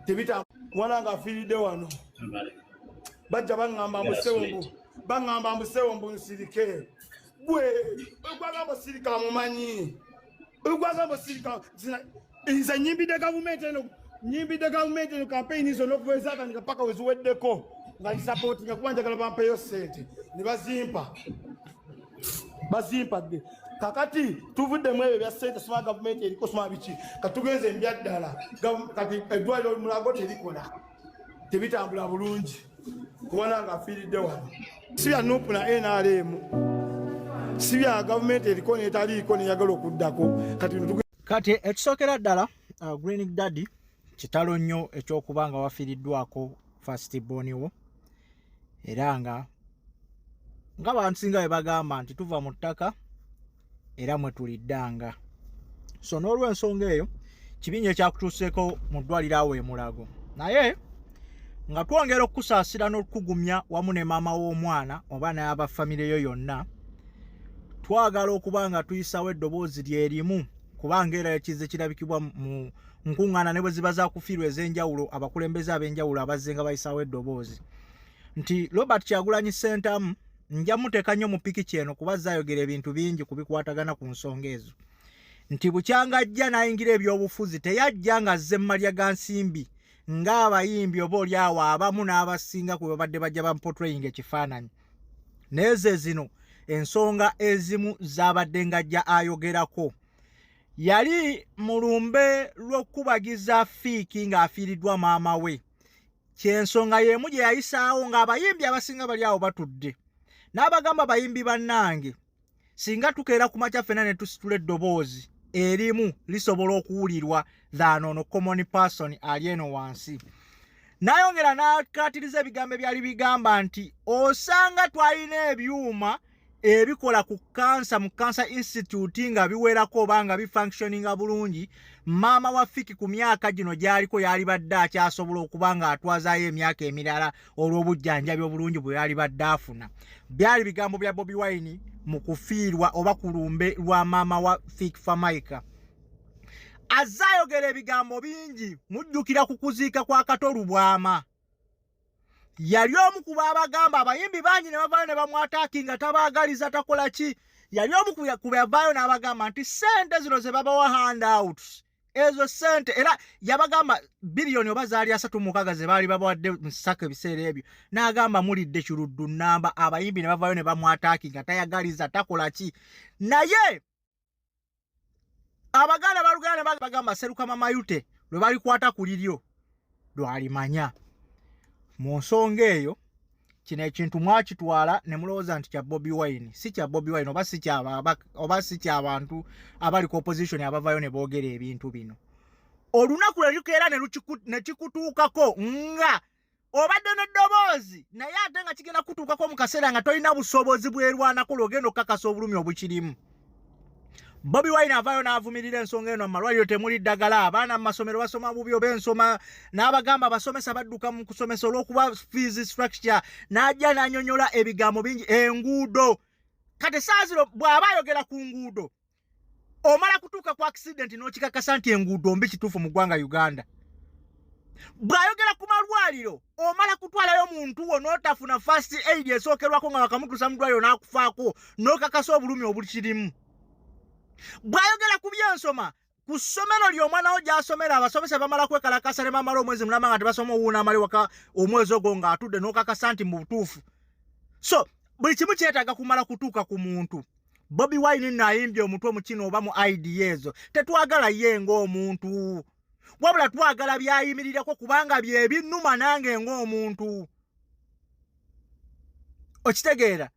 tebita mwana nga afiiridde wano bajja baŋŋamba mbusewombo nsirike gwe gwagamba osirika mumanyi gwagamba osirika nze nyimbidde gavumenti eno kampeyini zonna okuva ezatandika paka weziweddeko nga lisapootinga kuba njagala bampeyo ssente ne bazimpa dde kakati tuvuddemu ebyo bya ssente soma gavumenti eriko soma biki katugenze embyaddala kati eddwaliro mulago terikola tebitambula bulungi kubona nga afiiridde wano si bya nupu na NRM si bya gavumenti eriko netaliiko neyagala okuddako kati ekisookera ddala Green Daddy kitalo nnyo ekyokuba nga wafiiriddwako first born wo era nga bansinga bwe bagamba nti tuva mu ttaka era mwe tuliddanga so n'olw'ensonga eyo kibinja ekyakutuuseeko mu ddwaliro awo e Mulago naye nga twongera okukusaasira n'okukugumya wamu ne maama w'omwana oba n'aba famire yo yonna twagala okuba nga tuyisawo eddoboozi lyerimu kubanga era ekize kirabikibwa mu nkuŋŋaana ne bwe ziba zaakufiirwa ez'enjawulo abakulembeze ab'enjawulo abazze nga bayisawo eddoboozi nti Robert Kyagulanyi Ssentamu nja muteeka nnyo mu pikiki eno kuba zaayogera ebintu bingi kubikwatagana ku nsonga ezo nti bukyanga ajja n'ayingira ebyobufuzi teyajja nga azze mmalya ga nsimbi ng'abayimbi oba oli awo abamu n'abasinga ku babadde bajja bamupotrayinga ekifaananyi neeze zino ensonga ezimu zaabadde ng'ajja ayogerako yali mu lumbe lw'okubagiza fiiki ng'afiiriddwa maama we kyensonga y'emu gye yayisaawo ng'abayimbi abasinga bali awo batudde n'abagamba bayimbi bannange singa tukeera ku makya ffenna ne tusitula eddoboozi erimu lisobola okuwulirwa than ono common person ali eno wansi n'ayongera n'akaatiriza ebigambo ebyali bigamba nti osanga twalina ebyuma ebikola ku kansa mu Cancer Institute nga biwerako oba nga bifunctioninga bulungi maama wa Fiki ku myaka gino gyaliko yali badde akyasobola okuba nga atwazaayo emyaka emirala olw'obujjanjabi obulungi bwe yali badde afuna byali bigambo bya Bobi Wine mu kufiirwa oba ku lumbe lwa maama wa Fiki Famaika azaayogera ebigambo bingi mujjukira ku kuziika kwa Katolu Bwama yali omu ku babagamba abayimbi bangi ne bavaayo ne bamwataakinga tabaagaliza takola ki yali omu ku bavaayo n'abagamba nti ssente zino ze babawa handouts ezo ssente era yabagamba biliyoni oba zaali 36 ze baali babawadde mu ssaka ebiseera ebyo n'agamba mulidde kiruddu nnamba abayimbi ne bavaayo ne bamwataakinga tayagaliza takola ki naye abaganda baluganda ne bagamba Serukama Mayute lwe balikwata ku liryo lwalimanya mu nsonga eyo kino ekintu mwakitwala ne mulowooza nti kya Bobi Wine si kya Bobi Wine oba si ky'abantu abali ku opposition abavayo ne boogera ebintu bino olunaku lwe lukeera ne kikutuukako nga obadde n'eddoboozi naye ate nga kigenda kutuukako mu kaseera nga tolina busobozi bwerwanako lw'ogenda okukakasa obulumi obukirimu Bobi Wine avaayo n'avumirira ensonga eno amalwaliro temuli ddagala abaana mu masomero basoma bubi oba ensoma n'abagamba abasomesa badduka mu kusomesa olw'okuba fees structure n'ajja n'anyonyola ebigambo bingi enguudo kati saa zino bw'aba ayogera ku nguudo omala kutuuka ku accident n'okikakasa nti enguudo mbi kituufu mu ggwanga Uganda bw'ayogera ku malwaliro omala kutwalayo muntu wo n'otafuna first aid esookerwako nga bakamutuusa mu ddwaliro n'akufaako n'okakasa obulumi obukirimu bw'ayogera ku byensoma ku ssomero ly'omwana wo gy'asomera abasomesa bamala kwekalakasa ne bamala omwezi mulamba nga tebasoma owuuna amali waka omwezi ogwo ng'atudde n'okakasa nti mu butuufu so buli kimu kyetaaga kumala kutuuka ku muntu Bobi Wine n'ayimbye omutwe mu kino oba mu idea ezo tetwagala ye ng'omuntu wabula twagala byayimirirako kubanga bye binnuma nange ng'omuntu okitegeera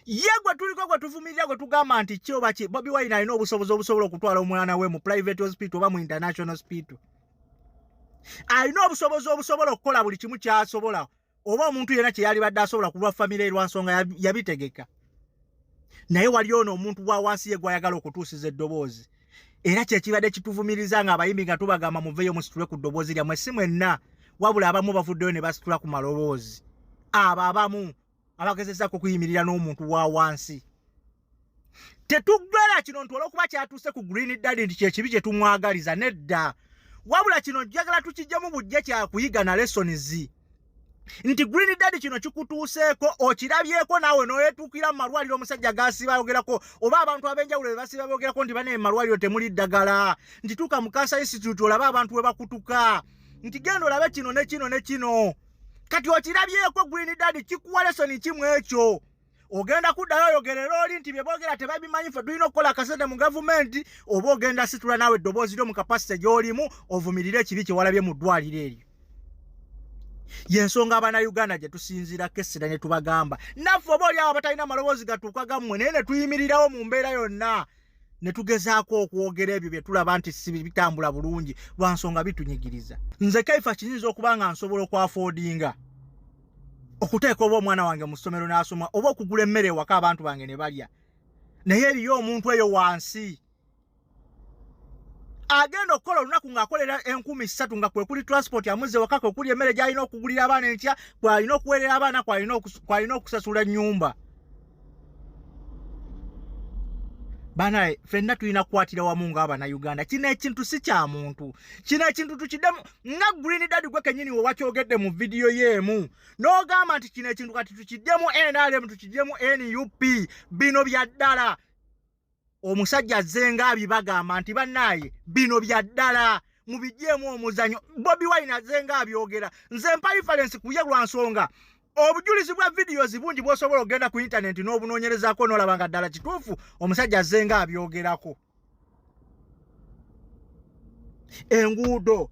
ye gwe tuliko gwe tuvumirira gwe tugamba nti kyoba ki Bobi Wine alina obusobozi obusobola okutwala omwana we mu private hospital oba mu international hospital alina obusobozi obusobola okukola buli kimu kyasobola oba omuntu yenna kye yali badde asobola kulwa famire lwa nsonga yabitegeka naye wali ono omuntu wa wansi ye gwayagala okutuusiza eddoboozi era kyekibadde kituvumiriza nga abayimbi nga tubagamba muveeyo musitule ku ddoboozi lyammwe si mwenna wabula abamu bavuddeyo ne basitula ku maloboozi abo abamu abagezezaako kuyimirira n'omuntu wa wansi tetuggwera kino nti olw'okuba kyatuuse ku Green Daddy nti kyekibi kye tumwagaliza nedda wabula kino njagala tukijjamu bujja kya kuyiga na lessons nti Green Daddy kino kikutuuseeko okirabyeko naawe n'oyetuukira mu malwaliro omusajja gasiba yogerako oba abantu ab'enjawulo be basiba bogerako nti bane malwaliro temuli ddagala nti tuuka mu Cancer Institute olabe abantu we bakutuka nti genda olabe kino ne kino ne kino kati okirabyeko Green Daddy kikuwa lesson kimu ekyo ogenda kuddayo oyogerera oli nti bye boogera tebabimanyi ffe tulina okukola akasente mu gavumenti oba ogenda situla naawe eddoboozi lyo mu kapasite gy'olimu ovumirire ekibi kye walabye mu ddwaliro eryo yensonga Abannayuganda gye tusinziirako essira ne tubagamba naffe oba oli abo abatalina maloboozi gatuuka gammwe naye ne tuyimirirawo mu mbeera yonna ne tugezaako okwogera ebyo bye tulaba nti si bitambula bulungi lwa nsonga bitunyigiriza nze Kaifa kiyinza okuba nga nsobola okwafoodinga okuteeka oba omwana wange mu ssomero n'asoma oba okugula emmere ewaka abantu bange ne balya naye eriyo omuntu eyo wansi agenda okukola olunaku ng'akolera 13,000 nga kwe kuli transport amuzze ewaka kwe kuli emmere gy'alina okugulira abaana entya kw'alina okuweerera abaana kw'alina okusasula ennyumba banaye ffenna tulina kukwatira wamu ng'Abannayuganda kino ekintu si kya muntu kino ekintu tukiddemu nga Green Daddy gwe kennyini we wakyogedde mu vidiyo yeemu n'ogamba nti kino ekintu kati tukiddemu NRM tukiddemu NUP bino bya ddala omusajja azze ng'abibagamba nti bannaaye bino bya ddala mubiggyemu omuzanyo Bobi Wine azze ng'abyogera nze mpa reference ku ye lwa nsonga obujulizi bwa videos bungi bw'osobola okugenda ku internet n'obunoonyerezaako n'olaba nga ddala kituufu omusajja azze ng'abyogerako enguudo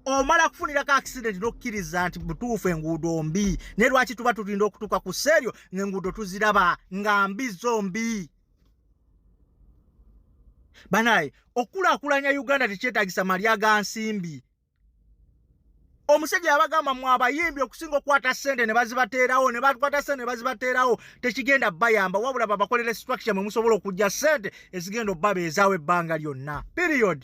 omala kufunirako accident n'okkiriza nti butuufu enguudo mbi naye lwaki tuba tulinda okutuuka ku sseeryo ng'enguudo tuziraba nga mbi zo mbi banaye okulaakulanya Uganda tekyetaagisa malya ga nsimbi omusajja yabagamba mu abayimbi okusinga okukwata ssente ne bazibateerawo ne bakwata ssente ne bazibateerawo tekigenda bayamba wabula babakolera structure mwe musobola okujja ssente ezigenda obbabeezaawo ebbanga lyonna period